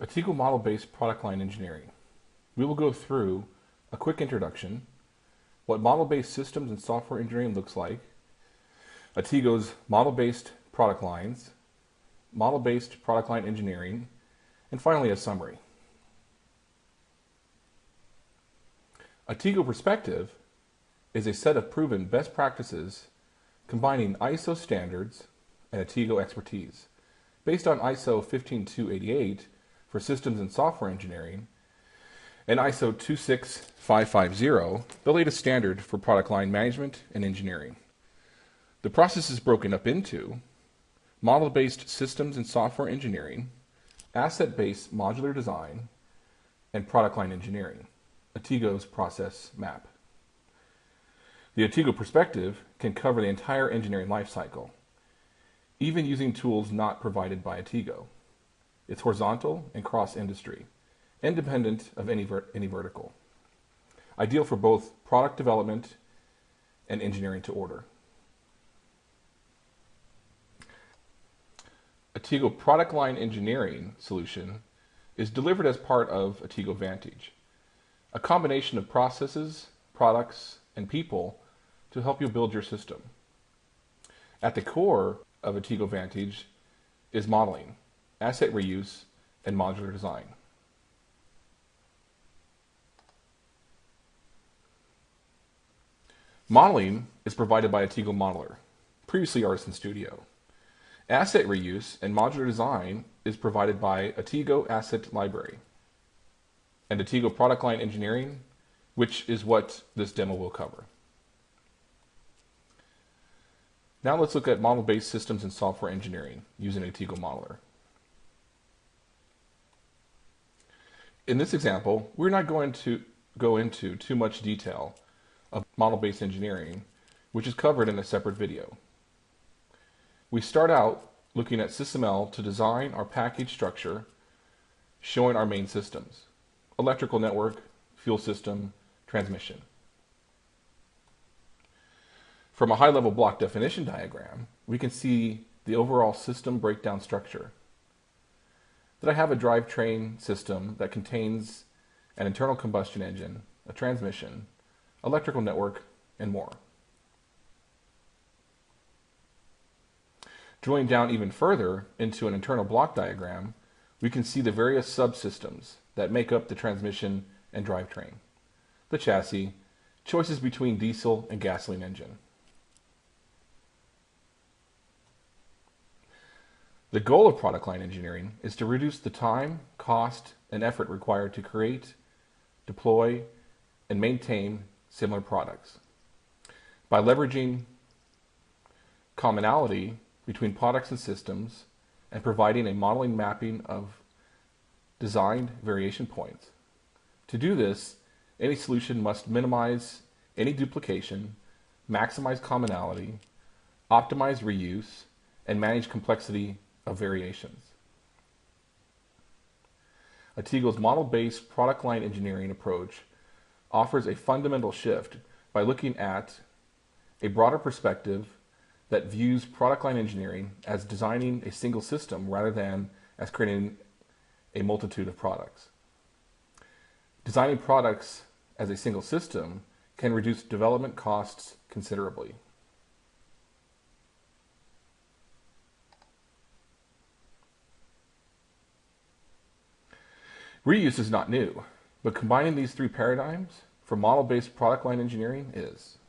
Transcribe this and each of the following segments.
Artigo model-based product line engineering. We will go through a quick introduction, what model-based systems and software engineering looks like, Artigo's model-based product lines, model-based product line engineering, and finally a summary. Artigo Perspective is a set of proven best practices combining ISO standards and Artigo expertise. Based on ISO 15288 for systems and software engineering and ISO 26550, the latest standard for product line management and engineering. The process is broken up into model-based systems and software engineering, asset-based modular design, and product line engineering, Artigo's process map. The Artigo perspective can cover the entire engineering lifecycle, even using tools not provided by Artigo. It's horizontal and cross-industry, independent of any vertical. Ideal for both product development and engineering to order. Artigo product line engineering solution is delivered as part of Artigo Vantage, a combination of processes, products, and people to help you build your system. At the core of Artigo Vantage is modeling, asset reuse, and modular design. Modeling is provided by Artigo Modeler, previously Artisan Studio. Asset reuse and modular design is provided by Artigo Asset Library and Artigo Product Line Engineering, which is what this demo will cover. Now let's look at model-based systems and software engineering using Artigo Modeler. In this example, we're not going to go into too much detail of model-based engineering, which is covered in a separate video. We start out looking at SysML to design our package structure, showing our main systems: electrical network, fuel system, transmission. From a high-level block definition diagram, we can see the overall system breakdown structure. That I have a drivetrain system that contains an internal combustion engine, a transmission, electrical network, and more. Drilling down even further into an internal block diagram, we can see the various subsystems that make up the transmission and drivetrain, the chassis, choices between diesel and gasoline engine. The goal of product line engineering is to reduce the time, cost, and effort required to create, deploy, and maintain similar products by leveraging commonality between products and systems and providing a modeling mapping of designed variation points. To do this, any solution must minimize any duplication, maximize commonality, optimize reuse, and manage complexity of variations. Artigo's model-based product line engineering approach offers a fundamental shift by looking at a broader perspective that views product line engineering as designing a single system rather than as creating a multitude of products. Designing products as a single system can reduce development costs considerably. Reuse is not new, but combining these three paradigms for model-based product line engineering is.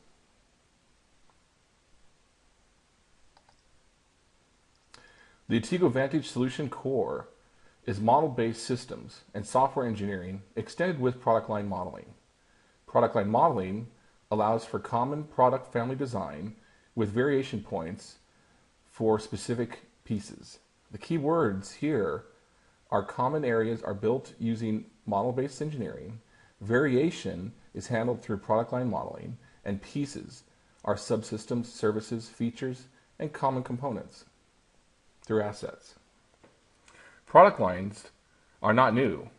The Artigo Vantage Solution core is model-based systems and software engineering extended with product line modeling. Product line modeling allows for common product family design with variation points for specific pieces. The key words here are common areas are built using model-based engineering, variation is handled through product line modeling, and pieces are subsystems, services, features, and common components through assets. Product lines are not new,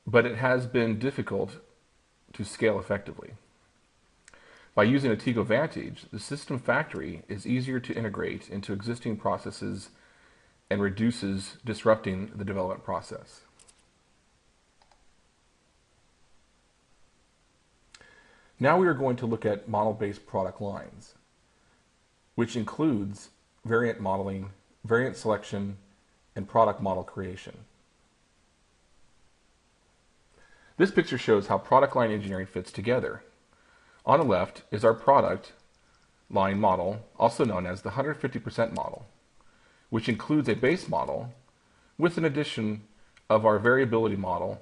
but it has been difficult to scale effectively. By using Artigo Vantage, the system factory is easier to integrate into existing processes and reduces disrupting the development process. Now we are going to look at model-based product lines, which includes variant modeling, variant selection, and product model creation. This picture shows how product line engineering fits together. On the left is our product line model, also known as the 150% model, which includes a base model with an addition of our variability model.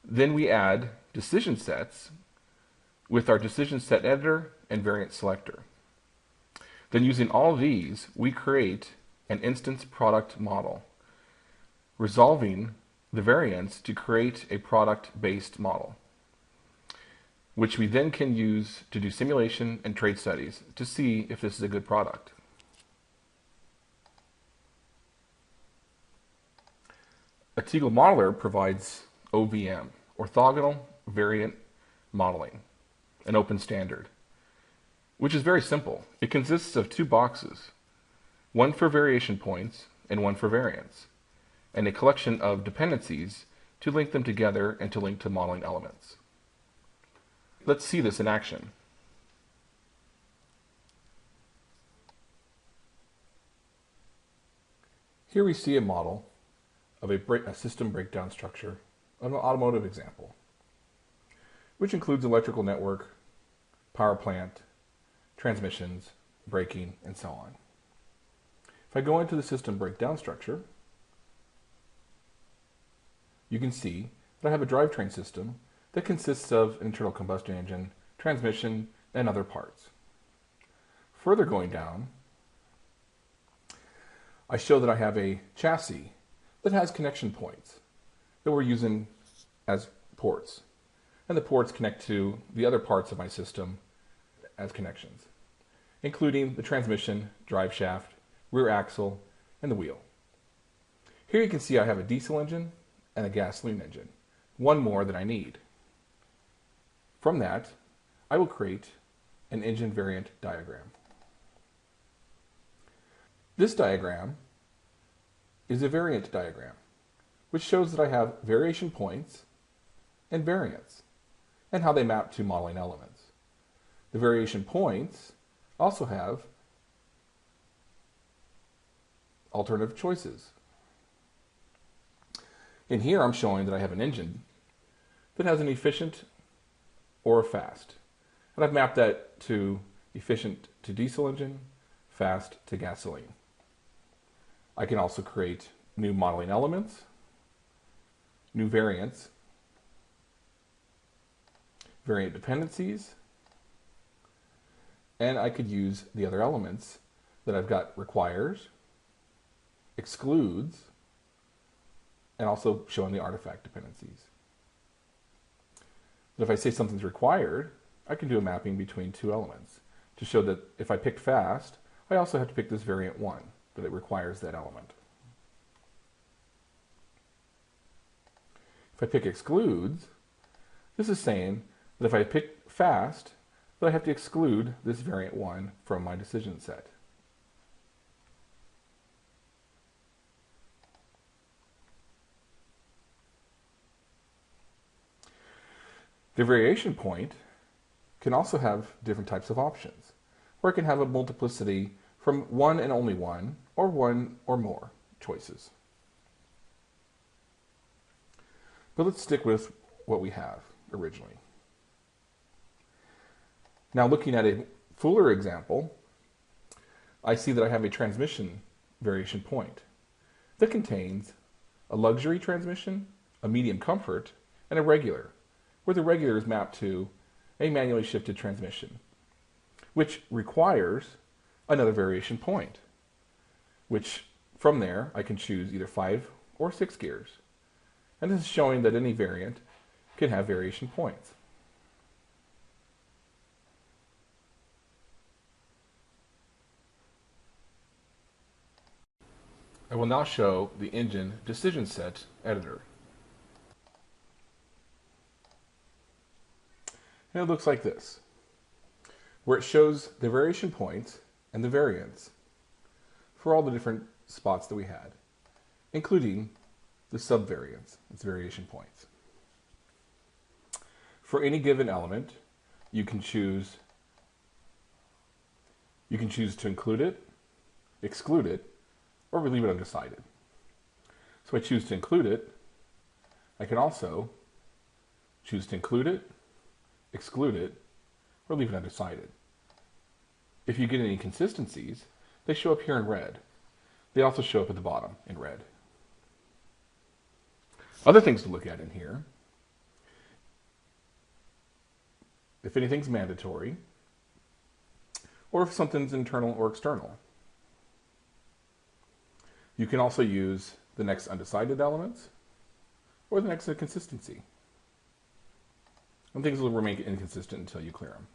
Then we add decision sets with our decision set editor and variant selector. Then using all these, we create an instance product model, resolving the variants to create a product-based model, which we then can use to do simulation and trade studies to see if this is a good product. A Teagle modeler provides OVM, Orthogonal Variant Modeling, an open standard, which is very simple. It consists of two boxes, one for variation points and one for variance, and a collection of dependencies to link them together and to link to modeling elements. Let's see this in action. Here we see a model of a system breakdown structure of an automotive example, which includes electrical network, power plant, transmissions, braking, and so on. If I go into the system breakdown structure, you can see that I have a drivetrain system that consists of an internal combustion engine, transmission, and other parts. Further going down, I show that I have a chassis that has connection points that we're using as ports. And the ports connect to the other parts of my system as connections, including the transmission, drive shaft, rear axle, and the wheel. Here you can see I have a diesel engine and a gasoline engine, one more than I need. From that, I will create an engine variant diagram. This diagram is a variant diagram, which shows that I have variation points and variants, and how they map to modeling elements. The variation points also have alternative choices. In here, I'm showing that I have an engine that has an efficient or a fast. And I've mapped that to efficient to diesel engine, fast to gasoline. I can also create new modeling elements, new variants, variant dependencies, and I could use the other elements that I've got requires, excludes, and also showing the artifact dependencies. But if I say something's required, I can do a mapping between two elements to show that if I picked fast, I also have to pick this variant 1, that it requires that element. If I pick excludes, this is saying that if I pick fast, that I have to exclude this variant 1 from my decision set. The variation point can also have different types of options, or it can have a multiplicity from one and only one, or one or more choices. But let's stick with what we have originally. Now, looking at a fuller example, I see that I have a transmission variation point that contains a luxury transmission, a medium comfort, and a regular, where the regular is mapped to a manually shifted transmission, which requires another variation point, which from there I can choose either 5 or 6 gears. And this is showing that any variant can have variation points. I will now show the engine decision set editor. And it looks like this, where it shows the variation points and the variants for all the different spots that we had, including the subvariance, its variation points. For any given element, you can choose to include it, exclude it, or leave it undecided. So if I choose to include it, I can also choose to include it, exclude it, or leave it undecided. If you get any inconsistencies, they show up here in red. They also show up at the bottom in red. Other things to look at in here, if anything's mandatory, or if something's internal or external. You can also use the next undecided elements or the next inconsistency. And things will remain inconsistent until you clear them.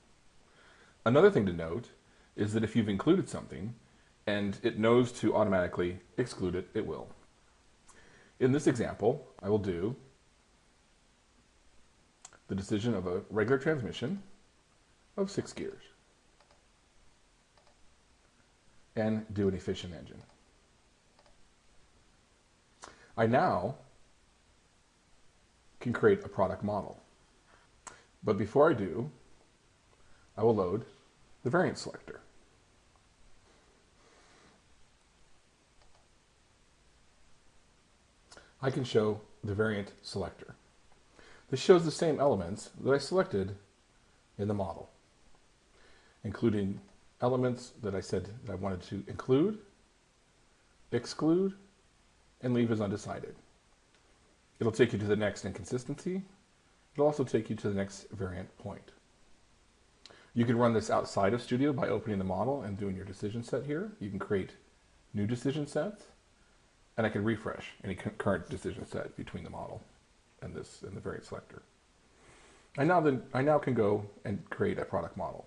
Another thing to note is that if you've included something and it knows to automatically exclude it, it will. In this example, I will do the decision of a regular transmission of 6 gears and do an efficient engine. I now can create a product model. But before I do, I will load the variant selector. I can show the variant selector. This shows the same elements that I selected in the model, including elements that I said that I wanted to include, exclude, and leave as undecided. It'll take you to the next inconsistency. It'll also take you to the next variant point. You can run this outside of Studio by opening the model and doing your decision set here. You can create new decision sets, and I can refresh any current decision set between the model and the variant selector. I now can go and create a product model.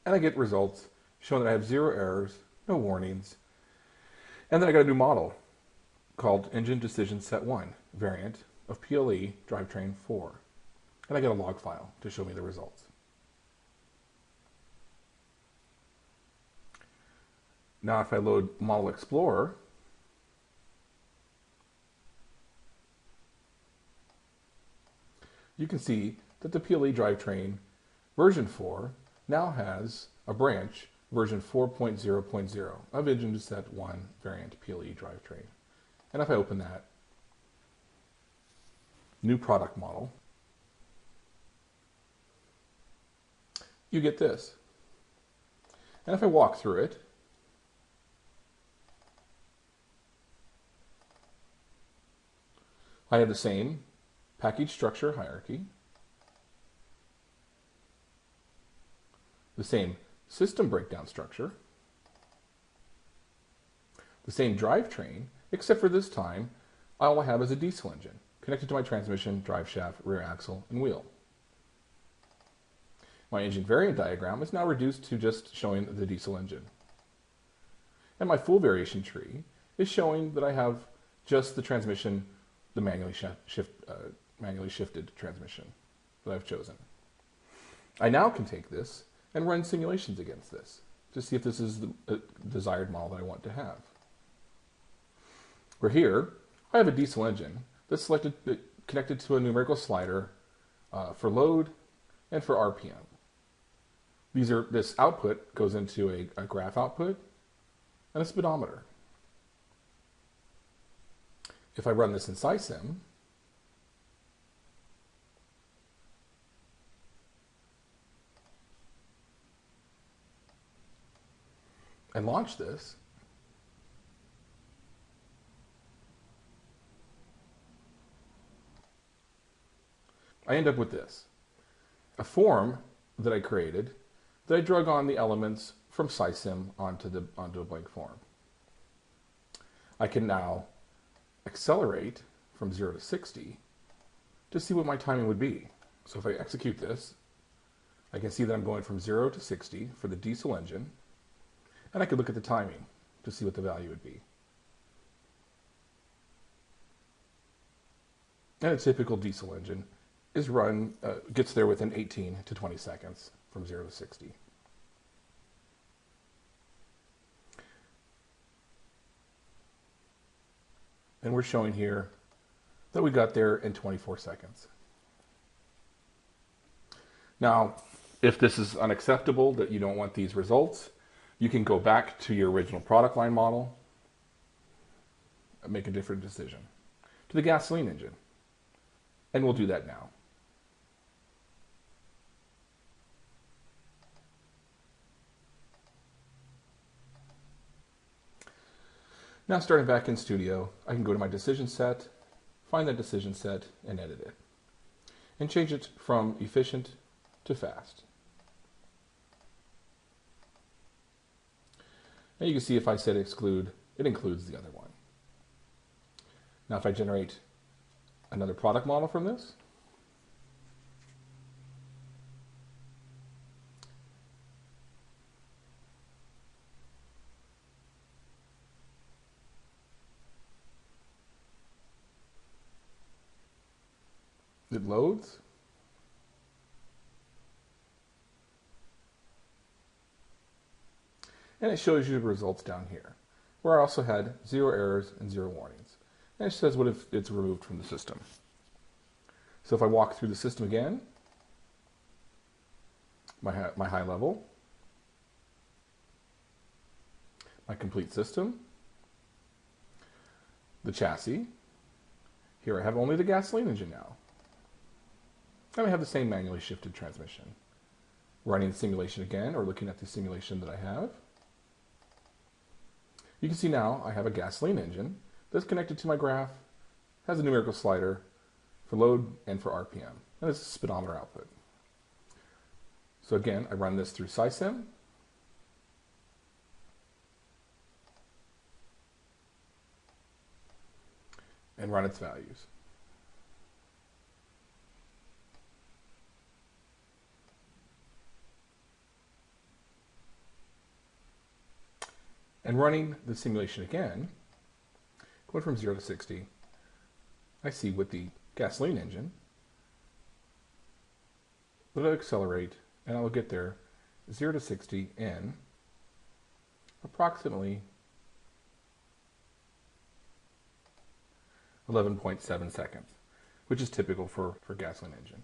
And I get results showing that I have 0 errors, no warnings, and then I got a new model called Engine Decision Set 1 variant of PLE drivetrain 4. And I get a log file to show me the results. Now if I load Model Explorer, you can see that the PLE drivetrain version 4 now has a branch version 4.0.0 of Engine Set 1 variant PLE drivetrain. And if I open that, new product model, you get this. And if I walk through it, I have the same package structure hierarchy, the same system breakdown structure, the same drivetrain, except for this time, all I have is a diesel engine connected to my transmission, drive shaft, rear axle, and wheel. My engine variant diagram is now reduced to just showing the diesel engine. And my full variation tree is showing that I have just the transmission, the manually shifted transmission that I've chosen. I now can take this and run simulations against this to see if this is the desired model that I want to have. Where here, I have a diesel engine that's connected to a numerical slider for load and for RPM. This output goes into a graph output and a speedometer. If I run this in SciSim, and launch this, I end up with this, a form that I created that I drug on the elements from SciSim onto a blank form. I can now accelerate from 0 to 60 to see what my timing would be. So if I execute this, I can see that I'm going from 0 to 60 for the diesel engine, and I could look at the timing to see what the value would be. And a typical diesel engine is run, gets there within 18 to 20 seconds from 0 to 60. And we're showing here that we got there in 24 seconds. Now, if this is unacceptable, that you don't want these results, you can go back to your original product line model and make a different decision to the gasoline engine. And we'll do that now. Now, starting back in Studio, I can go to my decision set, find that decision set, and edit it. And change it from efficient to fast. And you can see if I set exclude, it includes the other one. Now, if I generate another product model from this, it loads. And it shows you the results down here, where I also had 0 errors and 0 warnings. And it says what if it's removed from the system. So if I walk through the system again, my high level, my complete system, the chassis, here I have only the gasoline engine now. And I have the same manually shifted transmission. Running the simulation again, or looking at the simulation that I have, you can see now I have a gasoline engine that's connected to my graph, has a numerical slider for load and for RPM, and it's a speedometer output. So again, I run this through SciSim, and run its values. And running the simulation again, going from 0 to 60, I see with the gasoline engine that I'll accelerate and I will get there 0 to 60 in approximately 11.7 seconds, which is typical for gasoline engine.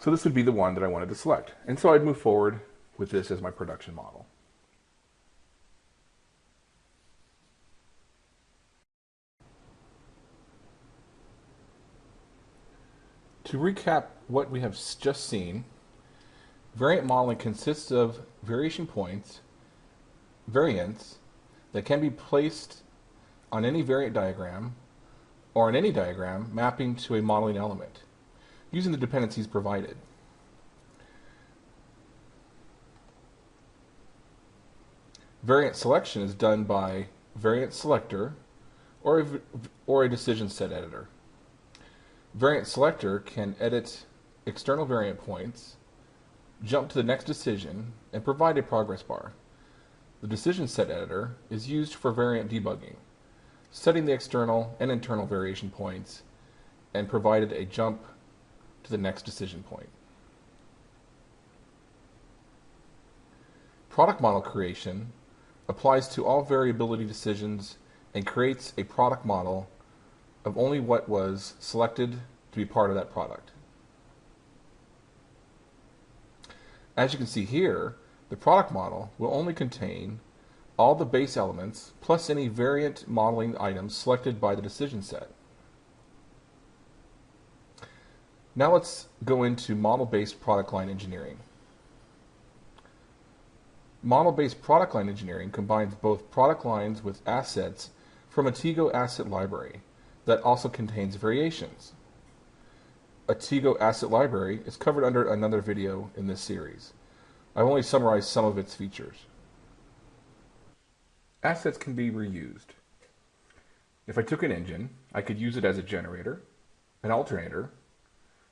So this would be the one that I wanted to select. And so I'd move forward with this as my production model. To recap what we have just seen, variant modeling consists of variation points, variants, that can be placed on any variant diagram or on any diagram mapping to a modeling element using the dependencies provided. Variant selection is done by variant selector or a decision set editor. Variant selector can edit external variant points, jump to the next decision, and provide a progress bar. The decision set editor is used for variant debugging, setting the external and internal variation points, and provided a jump to the next decision point. Product model creation applies to all variability decisions and creates a product model of only what was selected to be part of that product. As you can see here, the product model will only contain all the base elements plus any variant modeling items selected by the decision set. Now let's go into model-based product line engineering. Model-based product line engineering combines both product lines with assets from a TIGO asset library that also contains variations. A TIGO asset library is covered under another video in this series. I've only summarized some of its features. Assets can be reused. If I took an engine, I could use it as a generator, an alternator.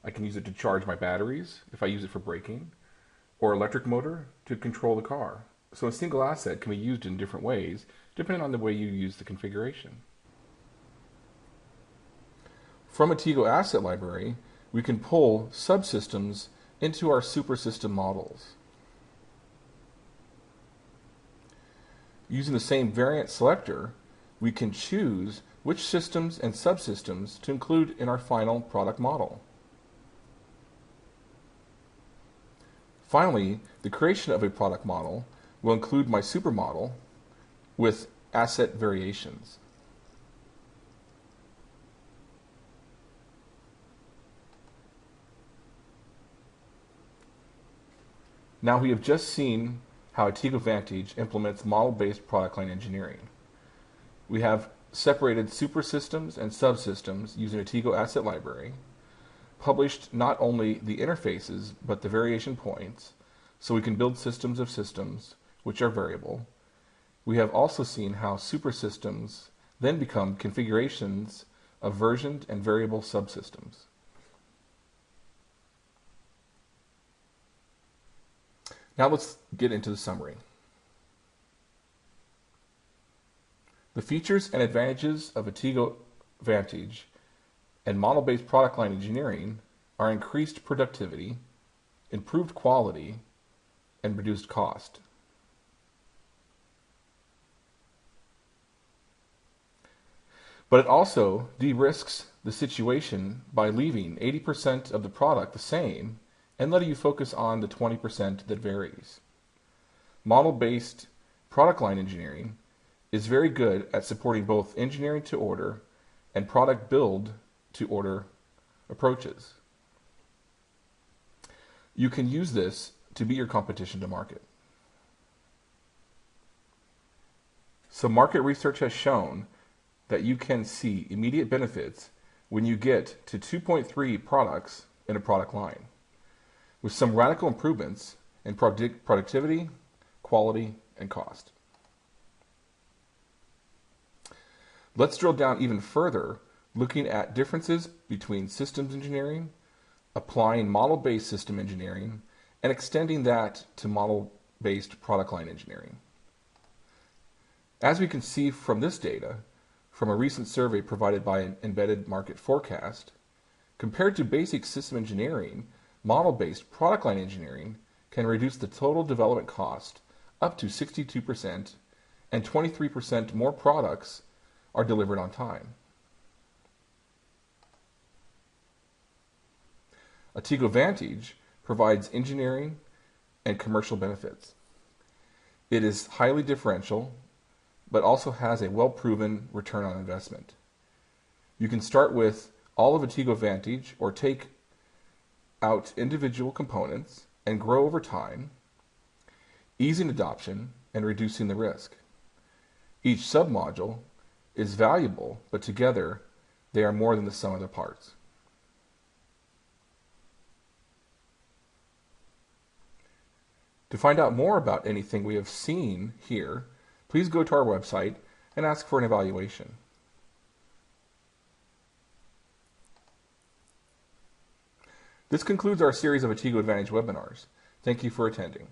I can use it to charge my batteries if I use it for braking, or electric motor to control the car. So a single asset can be used in different ways depending on the way you use the configuration. From a Tigo asset library, we can pull subsystems into our supersystem models. Using the same variant selector, we can choose which systems and subsystems to include in our final product model. Finally, the creation of a product model will include my supermodel with asset variations. Now we have just seen how a Tigo Vantage implements model-based product line engineering. We have separated supersystems and subsystems using a Tigo asset library, published not only the interfaces but the variation points, so we can build systems of systems which are variable. We have also seen how supersystems then become configurations of versioned and variable subsystems. Now let's get into the summary. The features and advantages of a Tigo Vantage and model-based product line engineering are increased productivity, improved quality, and reduced cost. But it also de-risks the situation by leaving 80% of the product the same and letting you focus on the 20% that varies. Model-based product line engineering is very good at supporting both engineering to order and product build to order approaches. You can use this to beat your competition to market. So market research has shown that you can see immediate benefits when you get to 2.3 products in a product line, with some radical improvements in productivity, quality, and cost. Let's drill down even further, looking at differences between systems engineering, applying model-based system engineering, and extending that to model-based product line engineering. As we can see from this data, from a recent survey provided by an embedded market forecast, compared to basic system engineering, model-based product line engineering can reduce the total development cost up to 62%, and 23% more products are delivered on time. A Tigo Vantage provides engineering and commercial benefits. It is highly differential, but also has a well-proven return on investment. You can start with all of a Tigo Vantage or take out individual components and grow over time, easing adoption and reducing the risk. Each submodule is valuable, but together they are more than the sum of their parts. To find out more about anything we have seen here, please go to our website and ask for an evaluation. This concludes our series of Tigo Advantage webinars. Thank you for attending.